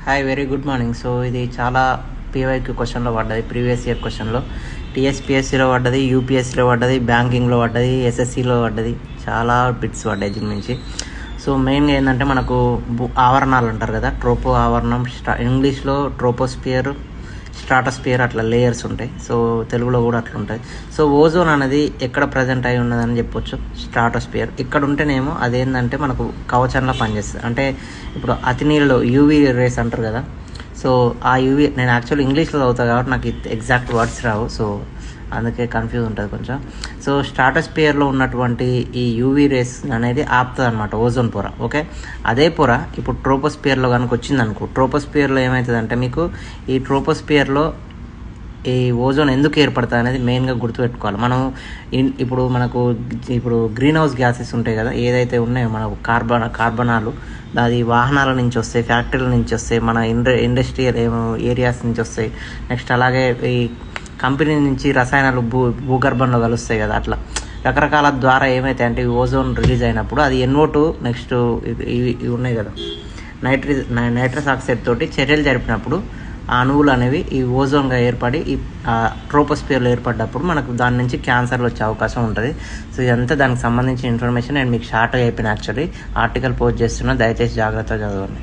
Hi, very good morning. So ఇది చాలా PYQ క్వశ్చన్లో పడ్డది, ప్రీవియస్ ఇయర్ క్వశ్చన్లో. టీఎస్పీఎస్సీలో పడ్డది, యూపీఎస్సీలో పడ్డది, బ్యాంకింగ్లో పడ్డది, ఎస్ఎస్సీలో పడ్డది. చాలా బిట్స్ పడ్డాయి దీని నుంచి. సో మెయిన్గా ఏంటంటే మనకు ఆవరణాలు అంటారు కదా, ట్రోపో ఆవరణం, ఇంగ్లీష్లో ట్రోపోస్పియర్, స్ట్రాటోస్పియర్, అట్లా లేయర్స్ ఉంటాయి. సో తెలుగులో కూడా అట్లా ఉంటాయి. సో ఓజోన్ అనేది ఎక్కడ ప్రజెంట్ అయి ఉన్నదని చెప్పొచ్చు, స్ట్రాటోస్పియర్. ఇక్కడ ఉంటేనేమో అదేంటంటే మనకు కవచంలా పనిచేస్తుంది. అంటే ఇప్పుడు అతినీళ్ళలో యూవీ రేస్ అంటారు కదా, సో ఆ యూవీ, నేను యాక్చువల్లీ ఇంగ్లీష్లో చదువుతాను కాబట్టి నాకు ఎగ్జాక్ట్ వర్డ్స్ రావు, సో అందుకే కన్ఫ్యూజ్ ఉంటుంది కొంచెం. సో స్ట్రాటోస్పియర్లో ఉన్నటువంటి ఈ యూవీ రేస్ అనేది ఆపుతుంది అనమాట ఓజోన్ పొర. ఓకే, అదే పొర ఇప్పుడు ట్రోపోస్పియర్లో కనుక వచ్చిందనుకో, ట్రోపోస్పియర్లో ఏమవుతుందంటే మీకు ఈ ట్రోపోస్పియర్లో ఈ ఓజోన్ ఎందుకు ఏర్పడుతుంది అనేది మెయిన్గా గుర్తుపెట్టుకోవాలి. మనం ఇప్పుడు గ్రీన్ హౌస్ గ్యాసెస్ ఉంటాయి కదా, ఏదైతే ఉన్నాయో మనకు కార్బనాలు, అది వాహనాల నుంచి వస్తాయి, ఫ్యాక్టరీల నుంచి వస్తాయి, మన ఇండస్ట్రియల్ ఏరియాస్ నుంచి వస్తాయి. నెక్స్ట్ అలాగే ఈ కంపెనీ నుంచి రసాయనాలు భూగర్భంలో కలుస్తాయి కదా, అట్లా రకరకాల ద్వారా ఏమైతే అంటే ఓజోన్ రిలీజ్ అయినప్పుడు అది NO2, నెక్స్ట్ ఇవి ఉన్నాయి కదా, నైట్రస్ ఆక్సైడ్ తోటి చర్యలు జరిపినప్పుడు ఆ అణువులు అనేవి ఈ ఓజోన్గా ఏర్పడి ఈ ట్రోపోస్పియర్లో ఏర్పడ్డప్పుడు మనకు దాని నుంచి క్యాన్సర్లు వచ్చే అవకాశం ఉంటుంది. సో ఇదంతా దానికి సంబంధించిన ఇన్ఫర్మేషన్ నేను మీకు షార్ట్గా అయిపోయిన యాక్చువల్లీ ఆర్టికల్ పోస్ట్ చేస్తున్నా, దయచేసి జాగ్రత్తగా చదవండి.